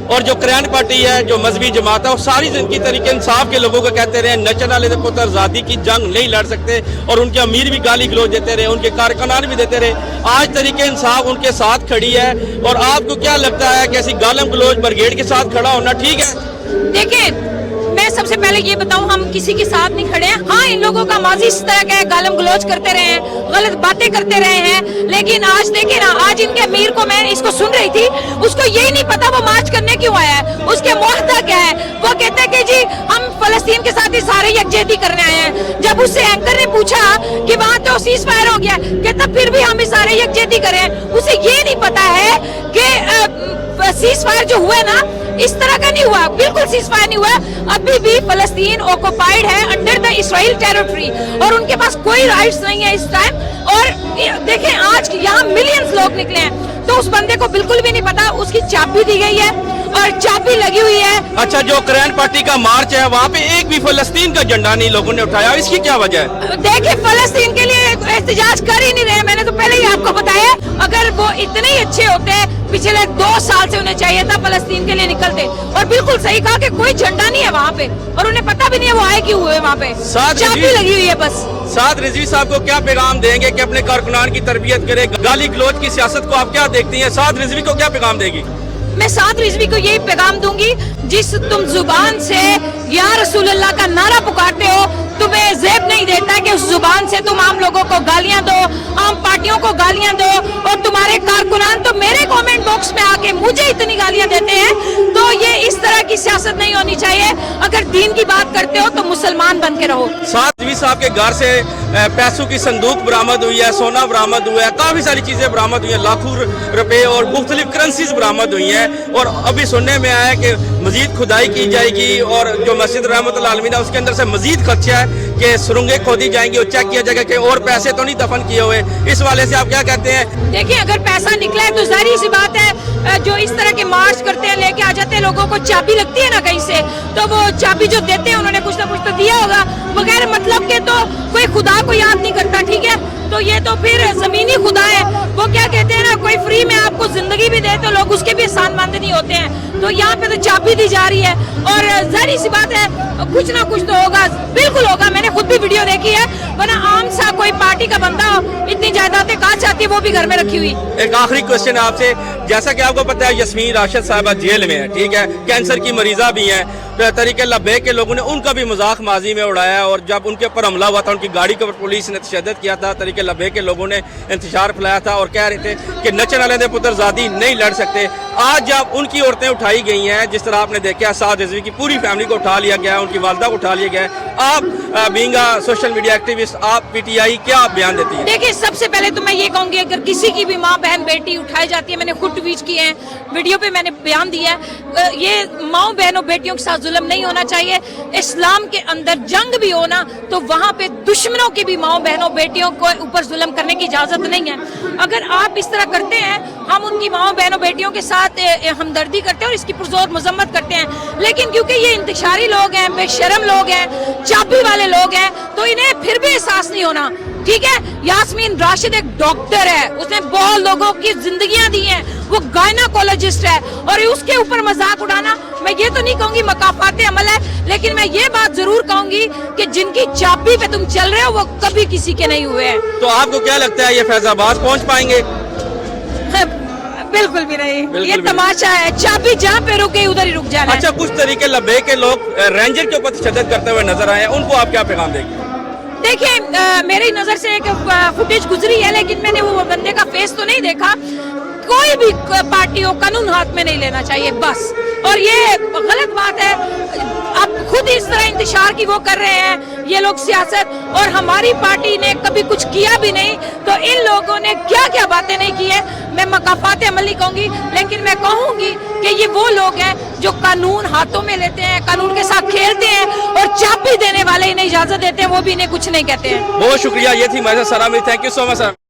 اور جو کرین پارٹی ہے, جو مذہبی جماعت ہے, وہ ساری زندگی تحریک انصاف کے لوگوں کو کہتے رہے نچن والے دے پتر آزادی کی جنگ نہیں لڑ سکتے, اور ان کے امیر بھی گالی گلوچ دیتے رہے, ان کے کارکنان بھی دیتے رہے. آج تحریک انصاف ان کے ساتھ کھڑی ہے, اور آپ کو کیا لگتا ہے کہ ایسی گالم گلوچ بریگیڈ کے ساتھ کھڑا ہونا ٹھیک ہے؟ دیکھیں, میں سب سے پہلے یہ بتاؤں, ہم کسی کے ساتھ نہیں کھڑے ہیں. ہاں, ان لوگوں کا ماضی اس طرح کا ہے, گالم گلوچ کرتے رہے ہیں, غلط باتیں کرتے رہے ہیں, لیکن آج دیکھیں نا, آج ان کے امیر کو, میں اس کو سن رہی تھی, اس کو یہی نہیں پتا وہ مارچ کرنے کیوں آیا ہے, اس کے معاہدہ کیا ہے. وہ کہتا ہے کہ جی ہم فلسطین کے ساتھ سارے یکجہتی کرنے آئے ہیں. جب اس سے اینکر نے پوچھا کہ وہاں تو سیز فائر ہو گیا, کہتا پھر بھی ہم سارے یکجہتی کریں. اسے یہ نہیں پتا ہے کہ سیز فائر جو ہوئے نا, اس طرح کا نہیں ہوا, بالکل سیز فائر نہیں ہوا. ابھی بھی فلسطین اوکوپائیڈ ہے انڈر دا اسرائیل ٹیریٹری, اور ان کے پاس کوئی رائٹس نہیں ہے اس ٹائم. اور دیکھیں, آج یہاں ملینز لوگ نکلے ہیں, تو اس بندے کو بالکل بھی نہیں پتا. اس کی چابی دی گئی ہے اور چابی لگی ہوئی ہے. اچھا, جو کرین پارٹی کا مارچ ہے وہاں پہ ایک بھی فلسطین کا جھنڈا نہیں لوگوں نے اٹھایا, اس کی کیا وجہ ہے؟ دیکھیں, فلسطین کے لیے احتجاج کر ہی نہیں رہے. میں نے تو پہلے ہی آپ کو بتایا, اگر وہ اتنے ہی اچھے ہوتے پچھلے 2 سال سے انہیں چاہیے تھا فلسطین کے لیے نکلتے. اور بالکل صحیح کہا کہ کوئی جھنڈا نہیں ہے وہاں پہ, اور انہیں پتا بھی نہیں ہے وہ آئے کیوں ہوئے وہاں پہ, چابی لگی ہوئی ہے بس. سعد رضوی صاحب کو کیا پیغام دیں گے کہ اپنے کارکنان کی تربیت کرے؟ گالی گلوچ کی سیاست کو آپ کیا دیکھتی ہیں؟ سعد رضوی کو کیا پیغام دے گی؟ میں سعد رضوی کو یہی پیغام دوں گی, جس تم زبان سے یا رسول اللہ کا نعرہ پکارتے ہو, تمہیں زیب نہیں دیتا کہ اس زبان سے تم عام لوگوں کو گالیاں دو, عام پارٹیوں کو گالیاں دو, اور تمہارے کارکنان تو میرے کامنٹ باکس میں آ کے مجھے اتنی گالیاں دیتے ہیں. تو یہ اس طرح کی سیاست نہیں ہونی چاہیے. اگر دین کی بات کرتے ہو تو مسلمان بن کے رہو. سعد رضوی صاحب کے گھر سے پیسوں کی صندوق برآمد ہوئی ہے, سونا برآمد ہوا ہے, کافی ساری چیزیں برآمد ہوئی ہیں, لاکھوں روپے اور مختلف کرنسیز برآمد ہوئی ہیں. اور ابھی سننے میں آیا ہے کہ مزید کھدائی کی جائے گی, اور جو مسجد رحمت اللہ عالمین ہے اس کے اندر سے مزید خدشہ ہے کہ سرنگیں کھودی جائیں گی, اور چیک کیا جائے گا کہ اور پیسے تو نہیں دفن کیے ہوئے. اس والے سے آپ کیا کہتے ہیں؟ دیکھیں, اگر پیسہ نکلا ہے تو ظاہری سی بات ہے, جو اس طرح کے مارچ کرتے ہیں, لے کے آ جاتے ہیں لوگوں کو, چابی لگتی ہے نا کہیں سے, تو وہ چابی جو دیتے ہیں انہوں نے کچھ نہ کچھ تو دیا ہوگا. بغیر مطلب کے تو کوئی خدا کو یاد نہیں کرتا, ٹھیک ہے, تو یہ تو پھر زمینی خدا ہے. وہ کیا کہتے ہیں نا, کوئی فری میں آپ کو زندگی بھی دے تو لوگ اس کے بھی احسان مند نہیں ہوتے ہیں. تو یہاں پہ تو چابی دی جا رہی ہے, اور ظاہری سی بات ہے کچھ نہ کچھ تو ہوگا, بالکل ہوگا. میں نے خود بھی ویڈیو دیکھی ہے, ورنہ عام سا کوئی پارٹی کا بندہ اتنی جائیدادیں کہاں چاہتی ہے, وہ بھی گھر میں رکھی ہوئی. ایک آخری کوشچن آپ سے, جیسا کہ آپ کو پتا ہے یاسمین راشد صاحبہ جیل میں ہے, ٹھیک ہے, کینسر کی مریضہ بھی ہیں. تحریک لبیک کے لوگوں نے ان کا بھی مذاق ماضی میں اڑایا, اور جب ان کے اوپر حملہ ہوا تھا, ان کی گاڑی کے اوپر پولیس نے تشدد کیا تھا, تحریک لبیک کے لوگوں نے انتشار پھیلایا تھا اور کہہ رہے تھے کہ نچن والے دے پتر زادی نہیں لڑ سکتے. آج جب ان کی عورتیں اٹھائی گئی ہیں, جس طرح آپ نے دیکھا سعد رضوی کی پوری فیملی کو اٹھا لیا گیا ہے, ان کی والدہ کو اٹھا لیا گیا ہے, آپ بینگ سوشل میڈیا ایکٹیوسٹ, آپ پی ٹی آئی, کیا بیان دیتی ہیں؟ دیکھیں, سب سے پہلے تو میں یہ کہوں گی, اگر کسی کی بھی ماں بہن بیٹی اٹھائی جاتی ہے, میں نے خود ٹویٹ کیے ہیں, ویڈیو پہ میں نے بیان دیا ہے, یہ ماں بہنوں بیٹیوں کے ساتھ ظلم نہیں ہونا چاہیے. اسلام کے اندر جنگ بھی ہونا تو وہاں پہ دشمنوں کی بھی ماں بہنوں بیٹیوں کو اوپر ظلم کرنے کی اجازت نہیں ہے. اگر آپ اس طرح کرتے ہیں, ہم ان کی ماں بہنوں بیٹیوں کے ساتھ ہمدردی کرتے ہیں اور اس کی پرزور مذمت کرتے ہیں, لیکن کیونکہ یہ انتشاری لوگ ہیں, بے شرم لوگ ہیں, چابی والے لوگ ہیں, تو انہیں پھر بھی احساس نہیں ہونا. ٹھیک ہے, یاسمین راشد ایک ڈاکٹر ہے, اس نے بہت لوگوں کی زندگیاں دی ہیں, وہ گائناکولوجسٹ ہے, اور اس کے اوپر مذاق اڑانا, میں یہ تو نہیں کہوں گی مکافات عمل ہے, لیکن میں یہ بات ضرور کہوں گی کہ جن کی چابی پہ تم چل رہے ہو وہ کبھی کسی کے نہیں ہوئے ہیں. تو آپ کو کیا لگتا ہے یہ فیض آباد پہنچ پائیں گے؟ بالکل بھی نہیں, یہ تماشا ہے, چابی جہاں پہ رک گئی ادھر ہی رک جانا ہے. اچھا, کچھ طریقے لبیک کے لوگ رینجر کے اوپر تشدد کرتے ہوئے نظر آئے ہیں, ان کو آپ کیا پیغام دیں گے؟ دیکھیں, میری نظر سے ایک فوٹیج گزری ہے, لیکن میں نے وہ بندے کا فیس تو نہیں دیکھا. کوئی بھی پارٹی ہو, قانون ہاتھ میں نہیں لینا چاہیے بس, اور یہ غلط بات ہے. اب خود اس طرح انتشار کی وہ کر رہے ہیں یہ لوگ سیاست, اور ہماری پارٹی نے کبھی کچھ کیا بھی نہیں, تو ان لوگوں نے کیا کیا باتیں نہیں کی ہے. میں مکافات عمل نہیں کہوں گی, لیکن میں کہوں گی کہ یہ وہ لوگ ہیں جو قانون ہاتھوں میں لیتے ہیں, قانون کے ساتھ کھیلتے ہیں, اور چابی دینے والے انہیں اجازت دیتے ہیں, وہ بھی انہیں کچھ نہیں کہتے ہیں. بہت شکریہ, یہ تھی میسر سرامی, thank you so much sir.